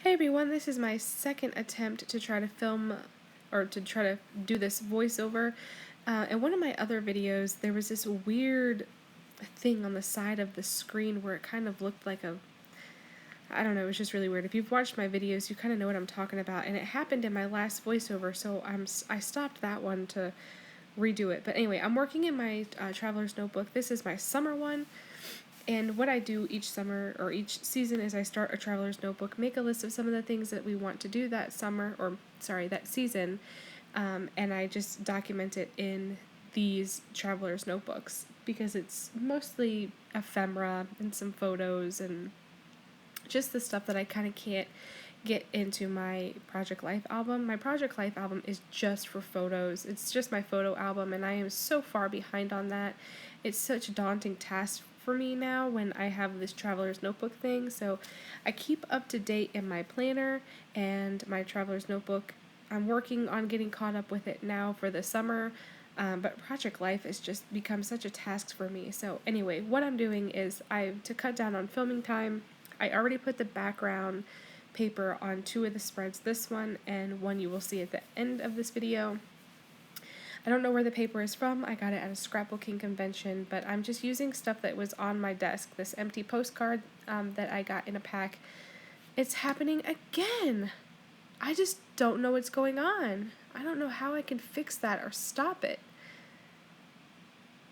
Hey everyone, this is my second attempt to try to film or to try to do this voiceover. In one of my other videos, there was this weird thing on the side of the screen where it kind of looked like I don't know, it was just really weird. If you've watched my videos, you kind of know what I'm talking about. And it happened in my last voiceover, so I stopped that one to redo it. But anyway, I'm working in my traveler's notebook. This is my summer one. And what I do each summer or each season is I start a traveler's notebook, make a list of some of the things that we want to do that summer, or sorry, that season, and I just document it in these traveler's notebooks because it's mostly ephemera and some photos and just the stuff that I kind of can't get into my Project Life album. My Project Life album is just for photos. It's just my photo album, and I am so far behind on that. It's such a daunting task for me now when I have this traveler's notebook thing. So I keep up to date in my planner and my traveler's notebook. I'm working on getting caught up with it now for the summer. But Project Life has just become such a task for me. So anyway, what I'm doing is to cut down on filming time, I already put the background paper on two of the spreads, this one and one you will see at the end of this video. I don't know where the paper is from. I got it at a scrapbooking convention, but I'm just using stuff that was on my desk. This empty postcard that I got in a pack. It's happening again. I just don't know what's going on. I don't know how I can fix that or stop it.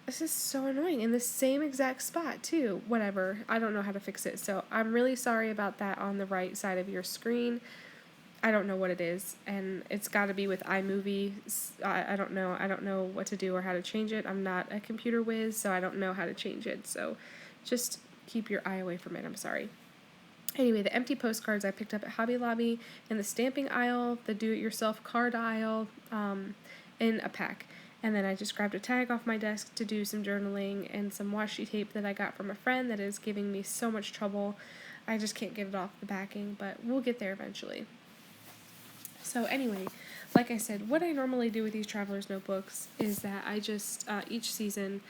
This is so annoying. In the same exact spot, too. Whatever. I don't know how to fix it. So I'm really sorry about that on the right side of your screen. I don't know what it is. And it's got to be with iMovie. I don't know. I don't know what to do or how to change it. I'm not a computer whiz, so I don't know how to change it. So just keep your eye away from it. I'm sorry. Anyway, the empty postcards I picked up at Hobby Lobby in the stamping aisle, the do-it-yourself card aisle, in a pack. And then I just grabbed a tag off my desk to do some journaling and some washi tape that I got from a friend that is giving me so much trouble. I just can't get it off the backing, but we'll get there eventually. So anyway, like I said, what I normally do with these traveler's notebooks is that I just, each season,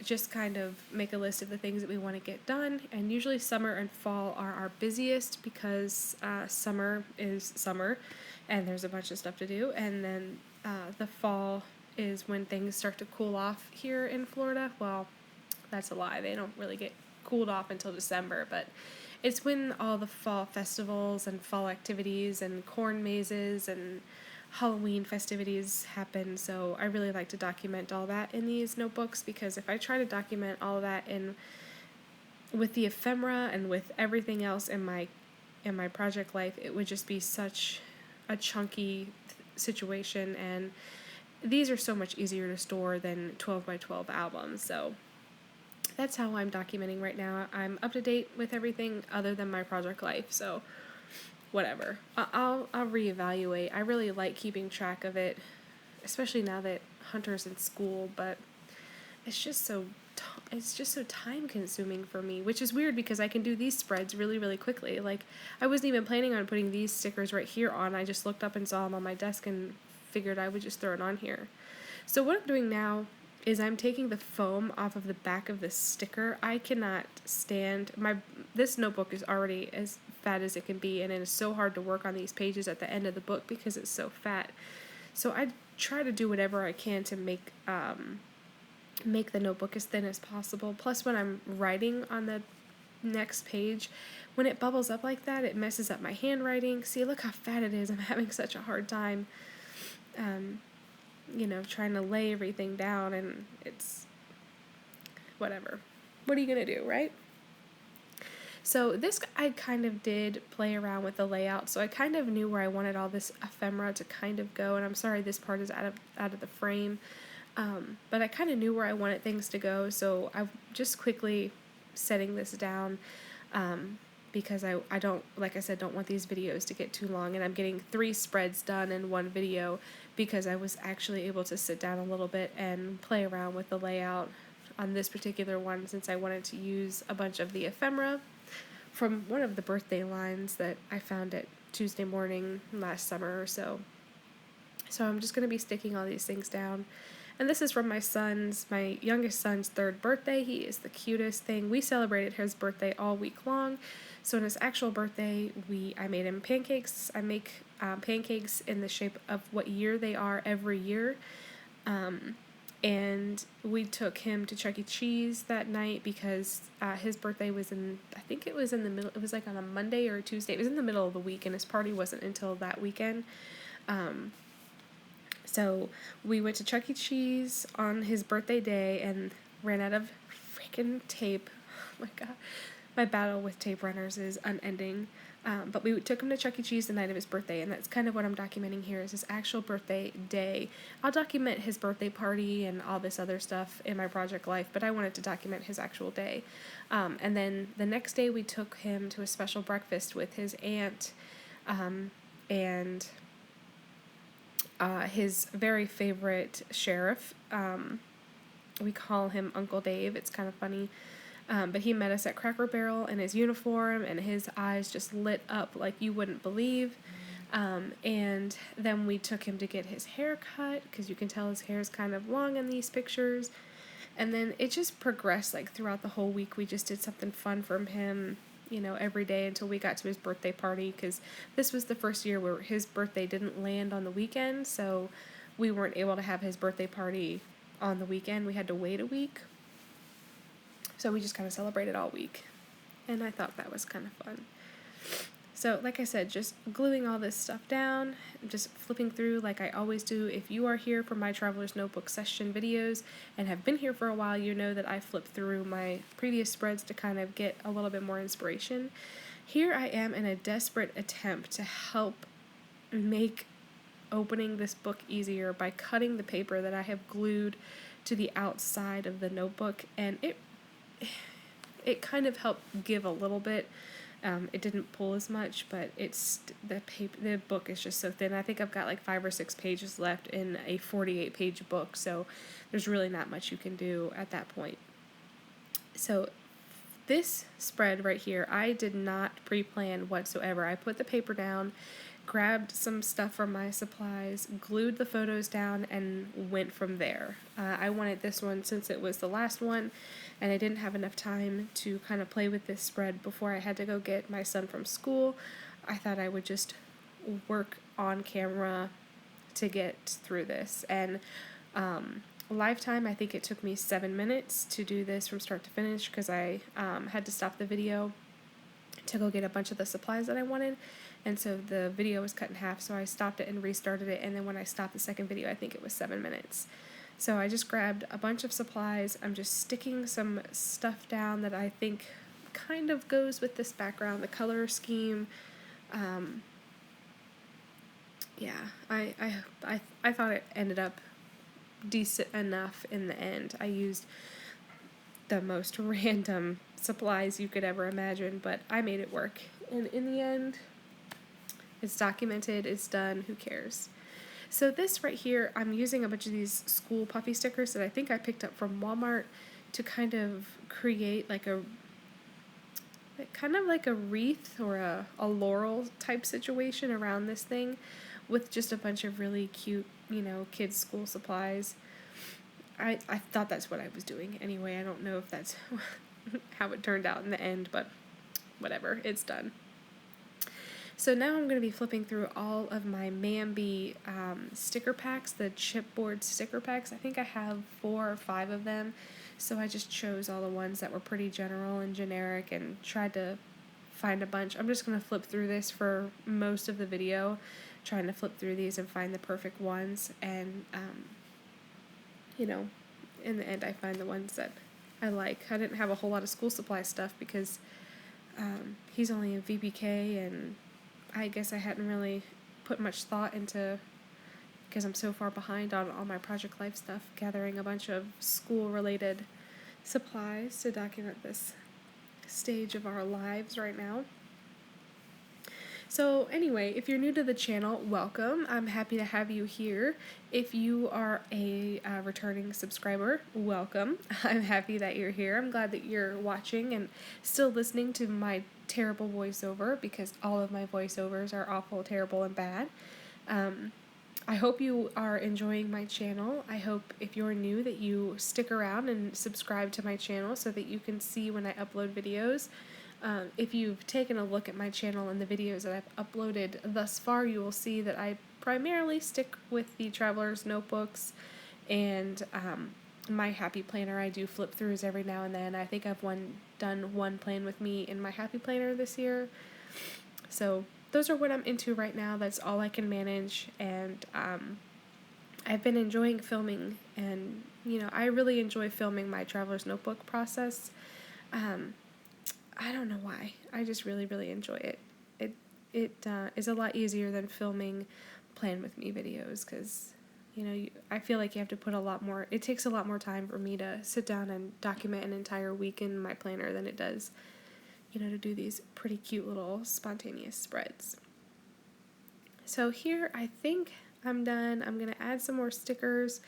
just kind of make a list of the things that we want to get done. And usually summer and fall are our busiest because summer is summer and there's a bunch of stuff to do. And then the fall is when things start to cool off here in Florida. Well, that's a lie. They don't really get cooled off until December, but it's when all the fall festivals and fall activities and corn mazes and Halloween festivities happen. So I really like to document all that in these notebooks because if I try to document all that with the ephemera and with everything else in my Project Life, it would just be such a chunky situation, and these are so much easier to store than 12 by 12 albums. So that's how I'm documenting right now. I'm up to date with everything other than my Project Life, so whatever. I'll reevaluate. I really like keeping track of it, especially now that Hunter's in school, but it's just so time consuming for me, which is weird because I can do these spreads really, really quickly. Like, I wasn't even planning on putting these stickers right here on. I just looked up and saw them on my desk and figured I would just throw it on here. So what I'm doing now is I'm taking the foam off of the back of this sticker. I cannot stand this notebook is already as fat as it can be, and it is so hard to work on these pages at the end of the book because it's so fat. So I try to do whatever I can to make the notebook as thin as possible. Plus, when I'm writing on the next page, when it bubbles up like that, it messes up my handwriting. See, look how fat it is. I'm having such a hard time trying to lay everything down, and it's whatever. What are you gonna do, right? So this, I kind of did play around with the layout, so I kind of knew where I wanted all this ephemera to kind of go, and I'm sorry this part is out of the frame, but I kind of knew where I wanted things to go, so I'm just quickly setting this down, because I don't, like I said, don't want these videos to get too long, and I'm getting 3 spreads done in one video because I was actually able to sit down a little bit and play around with the layout on this particular one since I wanted to use a bunch of the ephemera from one of the birthday lines that I found at Tuesday morning last summer or so. So I'm just going to be sticking all these things down, And this is from my youngest son's 3rd birthday. He is the cutest thing. We celebrated his birthday all week long. So on his actual birthday, I made him pancakes. I make pancakes in the shape of what year they are every year. And we took him to Chuck E. Cheese that night because his birthday was I think it was in the middle, it was like on a Monday or a Tuesday. It was in the middle of the week, and his party wasn't until that weekend. So we went to Chuck E. Cheese on his birthday day and ran out of freaking tape. Oh my god. My battle with tape runners is unending. But we took him to Chuck E. Cheese the night of his birthday, and that's kind of what I'm documenting here is his actual birthday day. I'll document his birthday party and all this other stuff in my project life, but I wanted to document his actual day. And then the next day we took him to a special breakfast with his aunt and his very favorite sheriff. We call him Uncle Dave. It's kind of funny. But he met us at Cracker Barrel in his uniform, and his eyes just lit up like you wouldn't believe. And then we took him to get his hair cut, because you can tell his hair is kind of long in these pictures. And then it just progressed, like, throughout the whole week. We just did something fun from him, every day until we got to his birthday party, because this was the first year where his birthday didn't land on the weekend, so we weren't able to have his birthday party on the weekend. We had to wait a week. So we just kind of celebrated all week, and I thought that was kind of fun. So like I said, just gluing all this stuff down, just flipping through like I always do. If you are here for my Traveler's Notebook session videos and have been here for a while, you know that I flip through my previous spreads to kind of get a little bit more inspiration. Here I am in a desperate attempt to help make opening this book easier by cutting the paper that I have glued to the outside of the notebook, and it kind of helped give a little bit. It didn't pull as much, but the book is just so thin. I think I've got like 5 or 6 pages left in a 48-page book, so there's really not much you can do at that point. So this spread right here, I did not pre-plan whatsoever. I put the paper down, grabbed some stuff from my supplies, glued the photos down, and went from there. I wanted this one since it was the last one, and I didn't have enough time to kind of play with this spread before I had to go get my son from school. I thought I would just work on camera to get through this. And lifetime, I think it took me 7 minutes to do this from start to finish, because I had to stop the video to go get a bunch of the supplies that I wanted. And so the video was cut in half, so I stopped it and restarted it, and then when I stopped the second video, I think it was 7 minutes. So I just grabbed a bunch of supplies. I'm just sticking some stuff down that I think kind of goes with this background, the color scheme. I thought it ended up decent enough in the end. I used the most random supplies you could ever imagine, but I made it work. And in the end, it's documented, it's done, who cares? So this right here, I'm using a bunch of these school puffy stickers that I think I picked up from Walmart to kind of create like a wreath or a laurel type situation around this thing with just a bunch of really cute, kids' school supplies. I thought that's what I was doing anyway. I don't know if that's how it turned out in the end, but whatever, it's done. So now I'm going to be flipping through all of my Mambi sticker packs, the chipboard sticker packs. I think I have 4 or 5 of them, so I just chose all the ones that were pretty general and generic and tried to find a bunch. I'm just going to flip through this for most of the video, trying to flip through these and find the perfect ones, and in the end I find the ones that I like. I didn't have a whole lot of school supply stuff because he's only in VPK, and I guess I hadn't really put much thought into, because I'm so far behind on all my Project Life stuff, gathering a bunch of school-related supplies to document this stage of our lives right now. So anyway, if you're new to the channel, welcome. I'm happy to have you here. If you are a returning subscriber, welcome. I'm happy that you're here. I'm glad that you're watching and still listening to my terrible voiceover, because all of my voiceovers are awful, terrible, and bad. I hope you are enjoying my channel. I hope if you're new that you stick around and subscribe to my channel so that you can see when I upload videos. If you've taken a look at my channel and the videos that I've uploaded thus far, you will see that I primarily stick with the Traveler's Notebooks and my Happy Planner. I do flip throughs every now and then. I think I've done one plan with me in my Happy Planner this year. So those are what I'm into right now. That's all I can manage, and I've been enjoying filming, and I really enjoy filming my Traveler's Notebook process. I don't know why. I just really, really enjoy it. It is a lot easier than filming Plan With Me videos because, I feel like you have to put a lot more, it takes a lot more time for me to sit down and document an entire week in my planner than it does, to do these pretty cute little spontaneous spreads. So here, I think I'm done. I'm going to add some more stickers.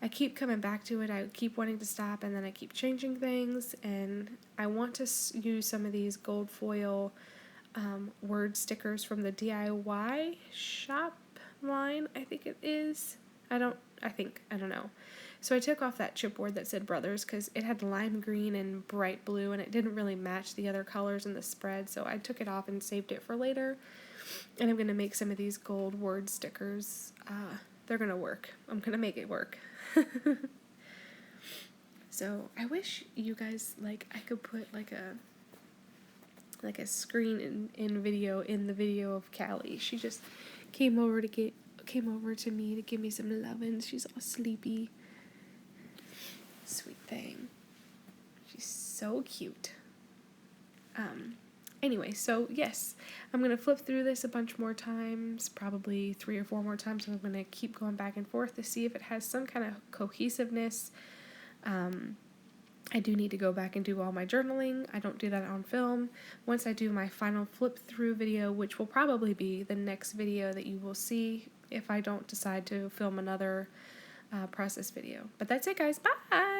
I keep coming back to it. I keep wanting to stop, and then I keep changing things, and I want to use some of these gold foil word stickers from the DIY shop line, I think it is. I don't know. So I took off that chipboard that said Brothers because it had lime green and bright blue, and it didn't really match the other colors in the spread, so I took it off and saved it for later. And I'm going to make some of these gold word stickers. They're going to work. I'm going to make it work. So I wish you guys, I could put a screen in video in the video of Callie. She just came over to me to give me some lovin'. She's all sleepy. Sweet thing. She's so cute. Anyway, so yes, I'm going to flip through this a bunch more times, probably 3 or 4 more times, and I'm going to keep going back and forth to see if it has some kind of cohesiveness. I do need to go back and do all my journaling. I don't do that on film. Once I do my final flip through video, which will probably be the next video that you will see if I don't decide to film another process video. But that's it, guys. Bye!